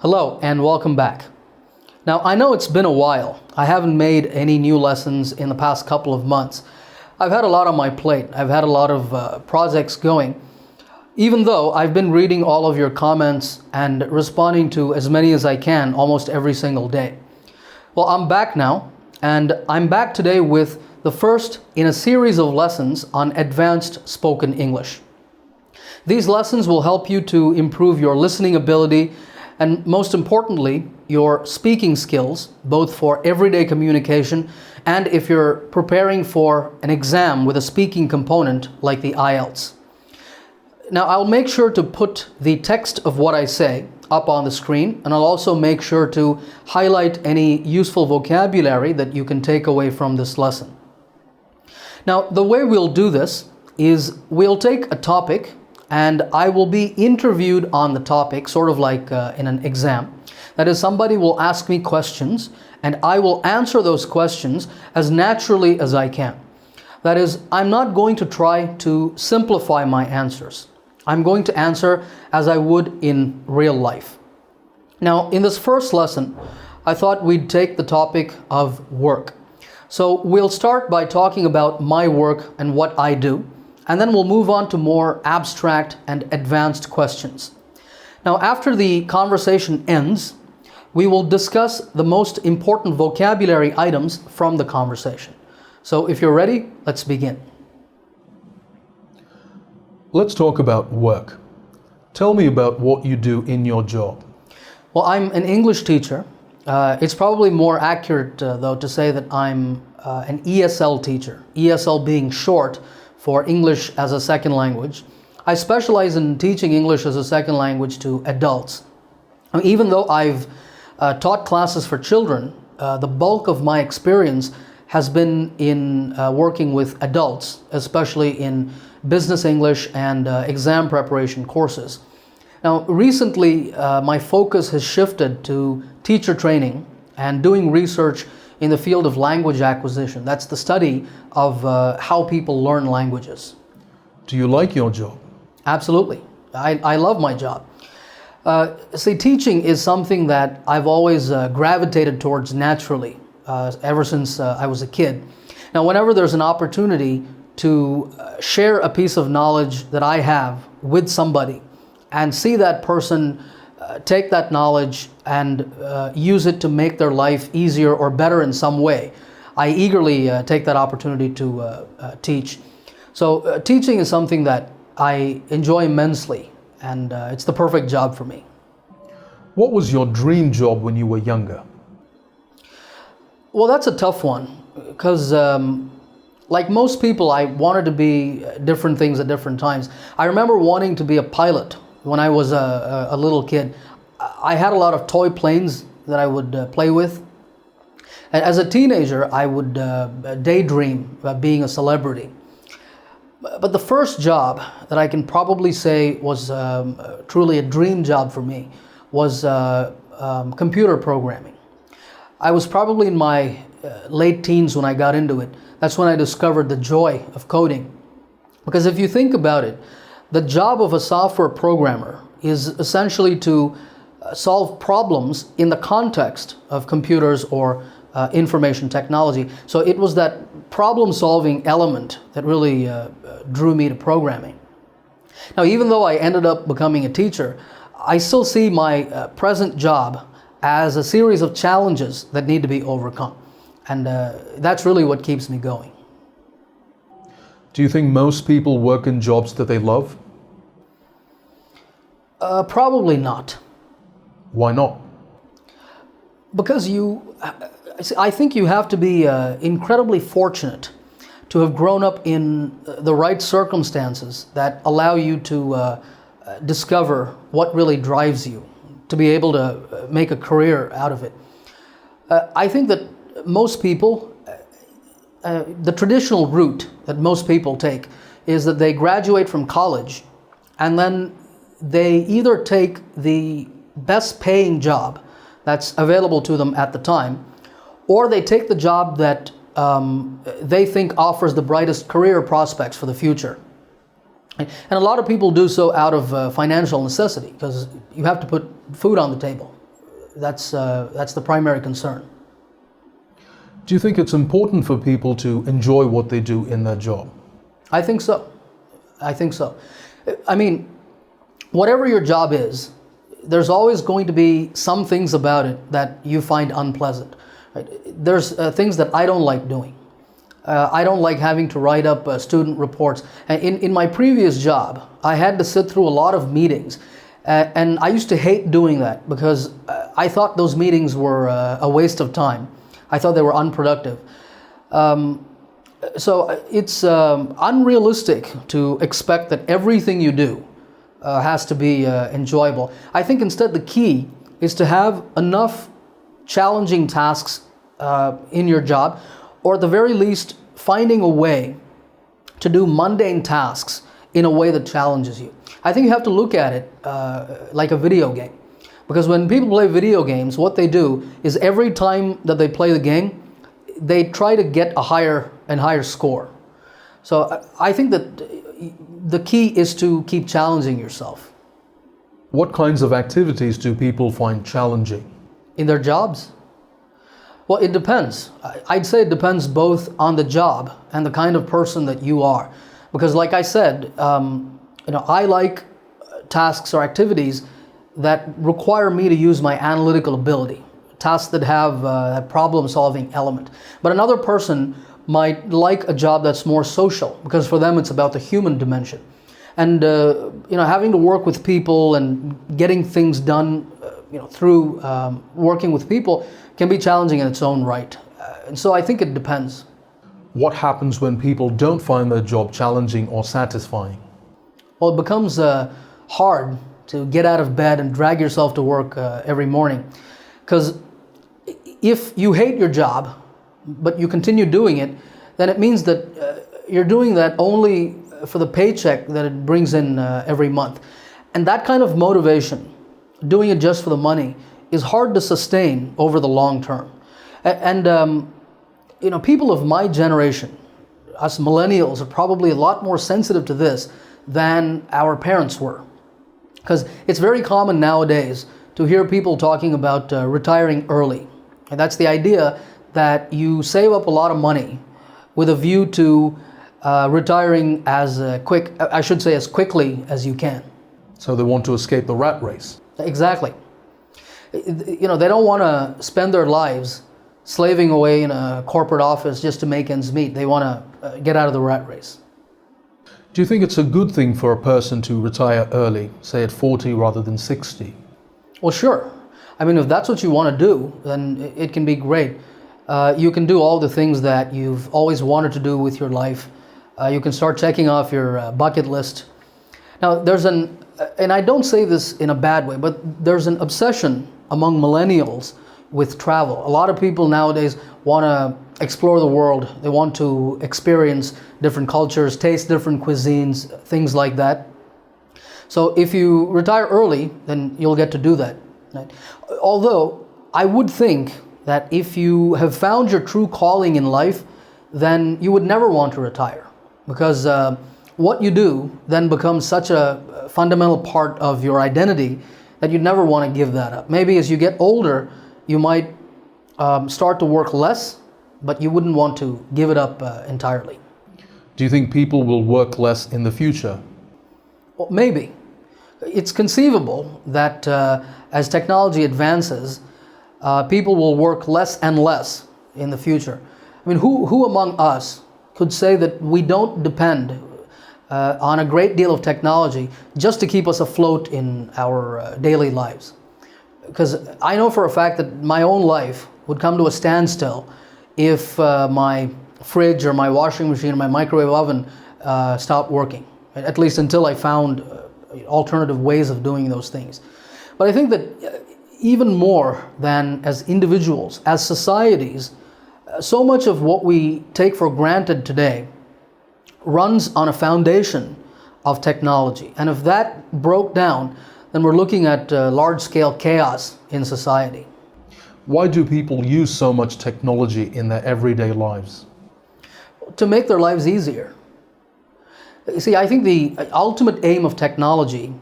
Hello and welcome back. Now I know it's been a while. I haven't made any new lessons in the past couple of months. I've had a lot on my plate. I've had a lot of projects going. Even though I've been reading all of your comments and responding to as many as I can almost every single day. Well, I'm back now, and I'm back today with the first in a series of lessons on advanced spoken English. These lessons will help you to improve your listening ability and, most importantly, your speaking skills, both for everyday communication and if you're preparing for an exam with a speaking component like the IELTS. Now, I'll make sure to put the text of what I say up on the screen, and I'll also make sure to highlight any useful vocabulary that you can take away from this lesson. Now, the way we'll do this is we'll take a topic and I will be interviewed on the topic, sort of like in an exam. That is, somebody will ask me questions and I will answer those questions as naturally as I can. That is, I'm not going to try to simplify my answers. I'm going to answer as I would in real life. Now, in this first lesson, I thought we'd take the topic of work. So we'll start by talking about my work and what I do, and then we'll move on to more abstract and advanced questions. Now, after the conversation ends, we will discuss the most important vocabulary items from the conversation. So if you're ready, let's begin. Let's talk about work. Tell me about what you do in your job. Well, I'm an English teacher. It's probably more accurate, though, to say that I'm an ESL teacher, ESL being short for English as a second language. I specialize in teaching English as a second language to adults. Even though I've taught classes for children, the bulk of my experience has been in working with adults, especially in business English and exam preparation courses. Now, recently, my focus has shifted to teacher training and doing research in the field of language acquisition. That's the study of how people learn languages. Do you like your job? Absolutely. I love my job. See, teaching is something that I've always gravitated towards naturally, ever since I was a kid. Now, whenever there's an opportunity to share a piece of knowledge that I have with somebody and see that person take that knowledge and use it to make their life easier or better in some way, I eagerly take that opportunity to teach. So teaching is something that I enjoy immensely, and it's the perfect job for me. What was your dream job when you were younger? Well, that's a tough one, because like most people, I wanted to be different things at different times. I remember wanting to be a pilot when I was a little kid. I had a lot of toy planes that I would play with. As a teenager, I would daydream about being a celebrity. But the first job that I can probably say was truly a dream job for me was computer programming. I was probably in my late teens when I got into it. That's when I discovered the joy of coding. Because if you think about it, the job of a software programmer is essentially to solve problems in the context of computers or information technology. So it was that problem-solving element that really drew me to programming. Now, even though I ended up becoming a teacher, I still see my present job as a series of challenges that need to be overcome. And that's really what keeps me going. Do you think most people work in jobs that they love? Probably not. Why not? Because I think you have to be incredibly fortunate to have grown up in the right circumstances that allow you to discover what really drives you, to be able to make a career out of it. I think that most people, the traditional route that most people take is that they graduate from college and then they either take the best paying job that's available to them at the time, or they take the job that they think offers the brightest career prospects for the future. And a lot of people do so out of financial necessity, because you have to put food on the table, That's the primary concern. Do you think it's important for people to enjoy what they do in their job? I think so. I think so. I mean, whatever your job is, there's always going to be some things about it that you find unpleasant. Right? There's things that I don't like doing. I don't like having to write up student reports. In my previous job, I had to sit through a lot of meetings. And I used to hate doing that because I thought those meetings were a waste of time. I thought they were unproductive. So it's unrealistic to expect that everything you do has to be enjoyable. I think instead the key is to have enough challenging tasks in your job, or at the very least finding a way to do mundane tasks in a way that challenges you. I think you have to look at it like a video game. Because when people play video games, what they do is every time that they play the game, they try to get a higher and higher score. So I think that the key is to keep challenging yourself. What kinds of activities do people find challenging? In their jobs? Well, it depends. I'd say it depends both on the job and the kind of person that you are. Because like I said, I like tasks or activities that require me to use my analytical ability, tasks that have a problem-solving element. But another person might like a job that's more social, because for them it's about the human dimension. And having to work with people and getting things done, through working with people can be challenging in its own right. And so I think it depends. What happens when people don't find their job challenging or satisfying? Well, it becomes hard to get out of bed and drag yourself to work every morning. Because if you hate your job, but you continue doing it, then it means that you're doing that only for the paycheck that it brings in every month. And that kind of motivation, doing it just for the money, is hard to sustain over the long term. And people of my generation, us millennials, are probably a lot more sensitive to this than our parents were. Because it's very common nowadays to hear people talking about retiring early. And that's the idea that you save up a lot of money with a view to retiring as quickly as you can. So they want to escape the rat race. Exactly. They don't want to spend their lives slaving away in a corporate office just to make ends meet. They want to get out of the rat race. Do you think it's a good thing for a person to retire early, say at 40 rather than 60? Well, sure. I mean, if that's what you want to do, then it can be great. You can do all the things that you've always wanted to do with your life. You can start checking off your bucket list. Now, and I don't say this in a bad way, but there's an obsession among millennials with travel. A lot of people nowadays want to explore the world. They want to experience different cultures, taste different cuisines, things like that. So if you retire early, then you'll get to do that. Right? Although I would think that if you have found your true calling in life, then you would never want to retire, because what you do then becomes such a fundamental part of your identity that you'd never want to give that up. Maybe as you get older, you might start to work less, but you wouldn't want to give it up entirely. Do you think people will work less in the future? Well, maybe. It's conceivable that as technology advances, people will work less and less in the future. I mean, who among us could say that we don't depend on a great deal of technology just to keep us afloat in our daily lives? Because I know for a fact that my own life would come to a standstill if my fridge or my washing machine or my microwave oven stopped working, at least until I found alternative ways of doing those things. But I think that even more than as individuals, as societies, so much of what we take for granted today runs on a foundation of technology. And if that broke down, then we're looking at large-scale chaos in society. Why do people use so much technology in their everyday lives? To make their lives easier. You see, I think the ultimate aim of technology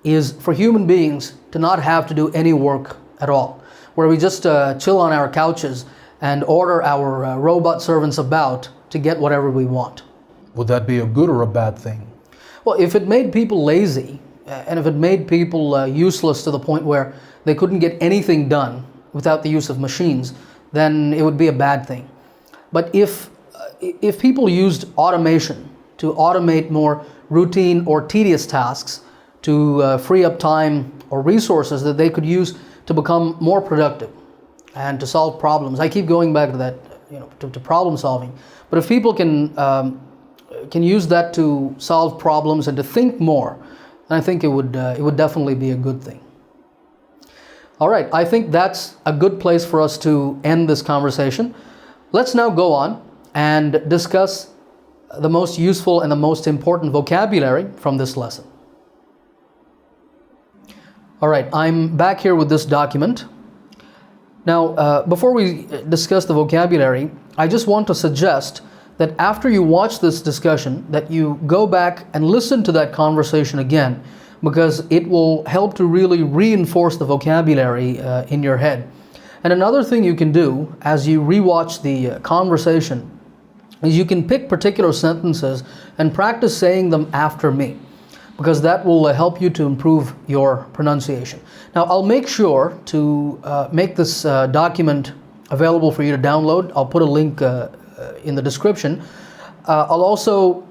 is for human beings to not have to do any work at all. where we just chill on our couches and order our robot servants about to get whatever we want. Would that be a good or a bad thing? Well, if it made people lazy, and if it made people useless to the point where they couldn't get anything done without the use of machines, then it would be a bad thing. But if people used automation to automate more routine or tedious tasks, to free up time or resources that they could use to become more productive and to solve problems. I keep going back to that, to problem solving. But if people can use that to solve problems and to think more, then I think it would definitely be a good thing. All right, I think that's a good place for us to end this conversation. Let's now go on and discuss the most useful and the most important vocabulary from this lesson. All right, I'm back here with this document. Now, before we discuss the vocabulary, I just want to suggest that after you watch this discussion, that you go back and listen to that conversation again, because it will help to really reinforce the vocabulary in your head. And another thing you can do as you rewatch the conversation is you can pick particular sentences and practice saying them after me, because that will help you to improve your pronunciation. Now, I'll make sure to make this document available for you to download. I'll put a link in the description. I'll also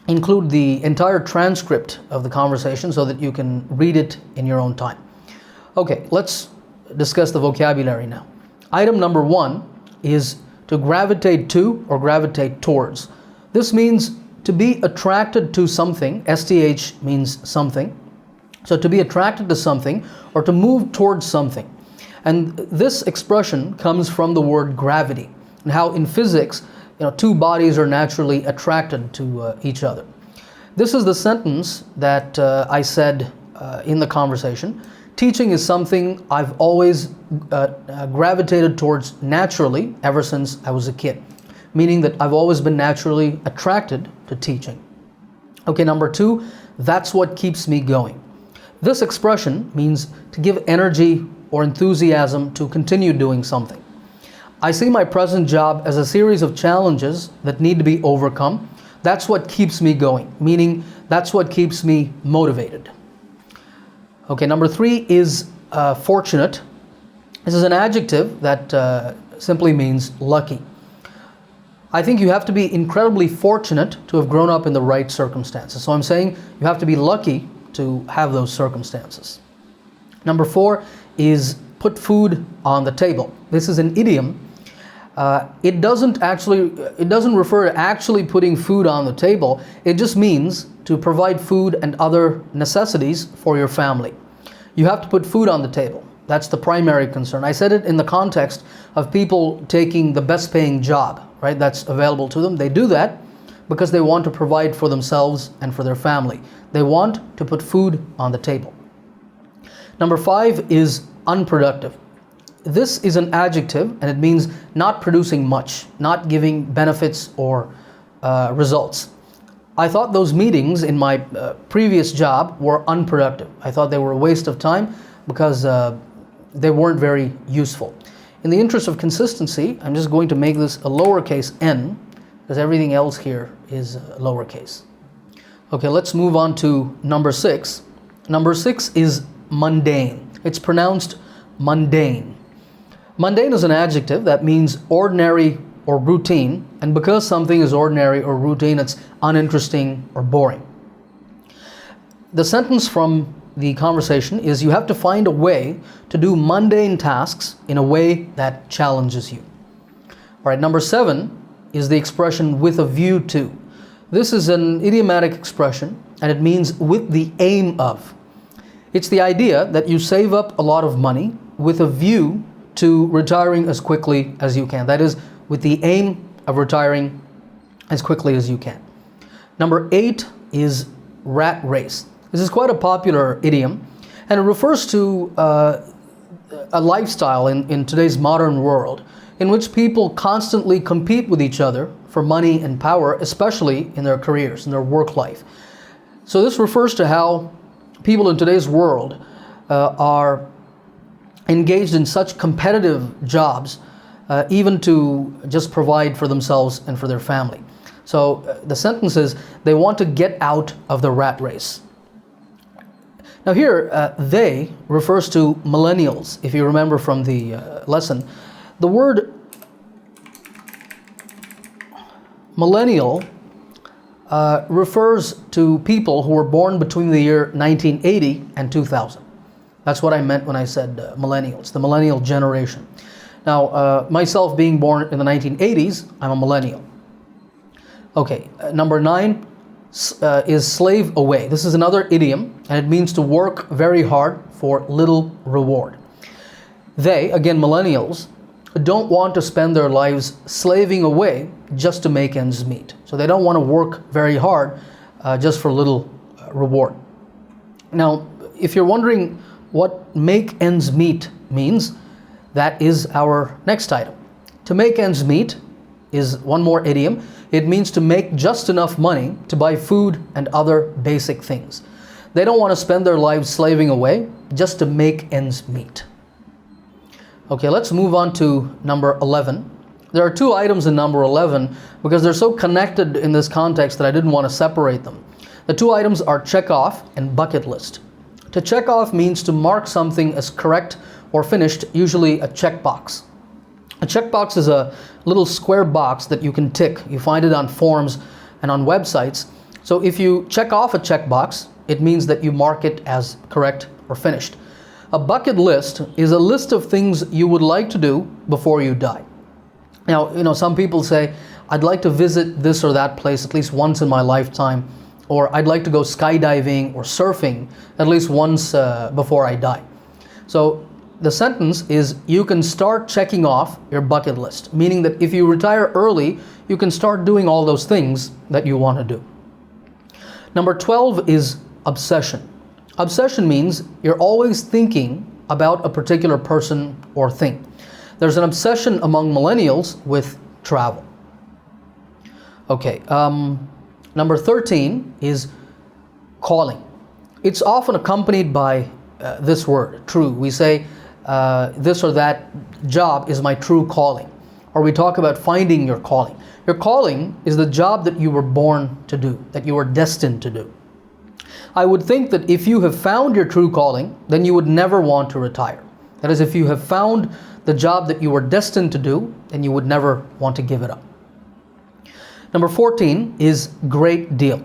include the entire transcript of the conversation so that you can read it in your own time. Okay, let's discuss the vocabulary now. Item number 1 is to gravitate to or gravitate towards. This means to be attracted to something. STH means something. So to be attracted to something or to move towards something. And this expression comes from the word gravity, and how in physics, two bodies are naturally attracted to each other. This is the sentence that I said in the conversation. Teaching is something I've always gravitated towards naturally ever since I was a kid, meaning that I've always been naturally attracted to teaching. Okay, number 2, that's what keeps me going. This expression means to give energy or enthusiasm to continue doing something. I see my present job as a series of challenges that need to be overcome. That's what keeps me going, meaning that's what keeps me motivated. Okay, number 3 is fortunate. This is an adjective that simply means lucky. I think you have to be incredibly fortunate to have grown up in the right circumstances. So I'm saying you have to be lucky to have those circumstances. Number 4 is put food on the table. This is an idiom. It doesn't refer to actually putting food on the table. It just means to provide food and other necessities for your family. You have to put food on the table. That's the primary concern. I said it in the context of people taking the best paying job, right? That's available to them. They do that because they want to provide for themselves and for their family. They want to put food on the table. Number 5 is unproductive. This is an adjective, and it means not producing much, not giving benefits or results. I thought those meetings in my previous job were unproductive. I thought they were a waste of time because they weren't very useful. In the interest of consistency, I'm just going to make this a lowercase n, because everything else here is lowercase. Okay, let's move on to number 6. Number 6 is mundane. It's pronounced mundane. Mundane is an adjective that means ordinary or routine, and because something is ordinary or routine, it's uninteresting or boring. The sentence from the conversation is you have to find a way to do mundane tasks in a way that challenges you. All right, number 7 is the expression with a view to. This is an idiomatic expression, and it means with the aim of. It's the idea that you save up a lot of money with a view to retiring as quickly as you can. That is, with the aim of retiring as quickly as you can. Number 8 is rat race. This is quite a popular idiom, and it refers to a lifestyle in today's modern world in which people constantly compete with each other for money and power, especially in their careers, in their work life. So this refers to how people in today's world are engaged in such competitive jobs, even to just provide for themselves and for their family. So the sentence is, they want to get out of the rat race. Now here, they refers to millennials. If you remember from the lesson, the word millennial refers to people who were born between the year 1980 and 2000. That's what I meant when I said millennials, the millennial generation. Now, myself being born in the 1980s, I'm a millennial. Okay, number 9 is slave away. This is another idiom, and it means to work very hard for little reward. They, again millennials, don't want to spend their lives slaving away just to make ends meet. So they don't want to work very hard just for little reward. Now, if you're wondering what make ends meet means, that is our next item. To make ends meet is one more idiom. It means to make just enough money to buy food and other basic things. They don't want to spend their lives slaving away just to make ends meet. Okay, let's move on to number 11. There are 2 items in number 11 because they're so connected in this context that I didn't want to separate them. The 2 items are check off and bucket list. To check off means to mark something as correct or finished, usually a checkbox. A checkbox is a little square box that you can tick. You find it on forms and on websites. So if you check off a checkbox, it means that you mark it as correct or finished. A bucket list is a list of things you would like to do before you die. Now, some people say, I'd like to visit this or that place at least once in my lifetime, or I'd like to go skydiving or surfing at least once before I die. So the sentence is, you can start checking off your bucket list, meaning that if you retire early, you can start doing all those things that you want to do. Number 12 is obsession. Obsession means you're always thinking about a particular person or thing. There's an obsession among millennials with travel. Okay, number 13 is calling. It's often accompanied by this word, true. We say, this or that job is my true calling. Or we talk about finding your calling. Your calling is the job that you were born to do, that you were destined to do. I would think that if you have found your true calling, then you would never want to retire. That is, if you have found the job that you were destined to do, then you would never want to give it up. Number 14 is great deal.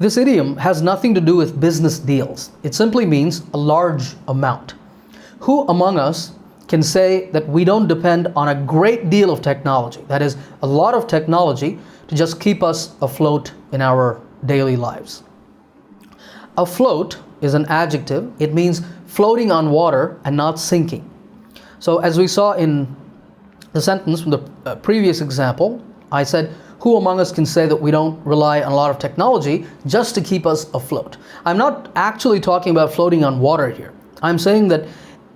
This idiom has nothing to do with business deals. It simply means a large amount. Who among us can say that we don't depend on a great deal of technology, that is, a lot of technology, to just keep us afloat in our daily lives? Afloat is an adjective. It means floating on water and not sinking. So as we saw in the sentence from the previous example, I said, who among us can say that we don't rely on a lot of technology just to keep us afloat? I'm not actually talking about floating on water here. I'm saying that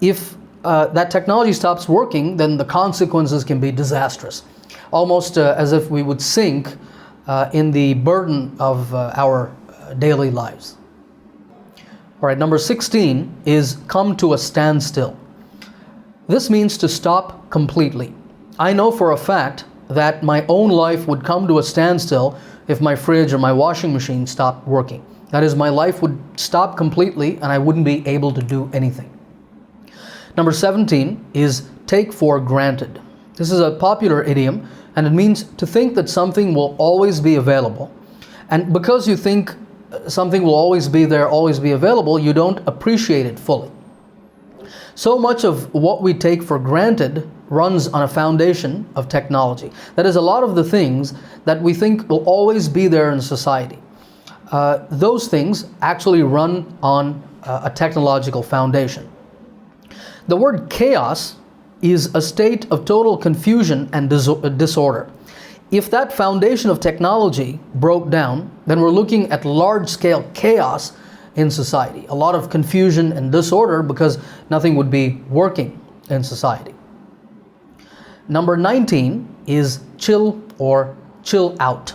if that technology stops working, then the consequences can be disastrous. Almost as if we would sink in the burden of our daily lives. All right, number 16 is come to a standstill. This means to stop completely. I know for a fact that my own life would come to a standstill if my fridge or my washing machine stopped working. That is, my life would stop completely and I wouldn't be able to do anything. Number 17 is take for granted. This is a popular idiom, and it means to think that something will always be available. And because you think something will always be there, always be available, you don't appreciate it fully. So much of what we take for granted runs on a foundation of technology. That is, a lot of the things that we think will always be there in society. Those things actually run on a technological foundation. The word chaos is a state of total confusion and disorder. If that foundation of technology broke down, then we're looking at large-scale chaos in society. A lot of confusion and disorder because nothing would be working in society. Number 19 is chill or chill out.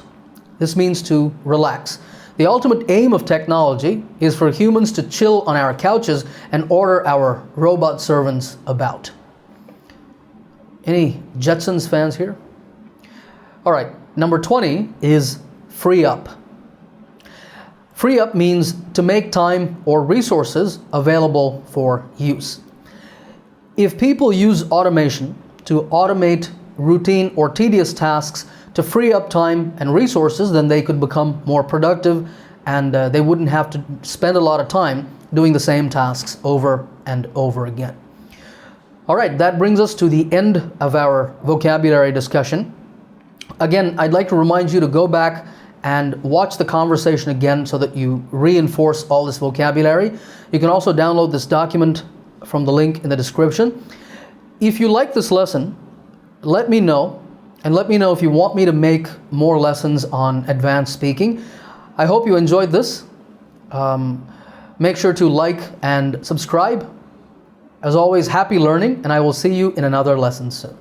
This means to relax. The ultimate aim of technology is for humans to chill on our couches and order our robot servants about. Any Jetsons fans here? All right, number 20 is free up. Free up means to make time or resources available for use. If people use automation to automate routine or tedious tasks to free up time and resources, then they could become more productive and they wouldn't have to spend a lot of time doing the same tasks over and over again. All right, that brings us to the end of our vocabulary discussion. Again, I'd like to remind you to go back and watch the conversation again so that you reinforce all this vocabulary. You can also download this document from the link in the description. If you like this lesson, let me know, and let me know if you want me to make more lessons on advanced speaking. I hope you enjoyed this. Make sure to like and subscribe. As always, happy learning, and I will see you in another lesson soon.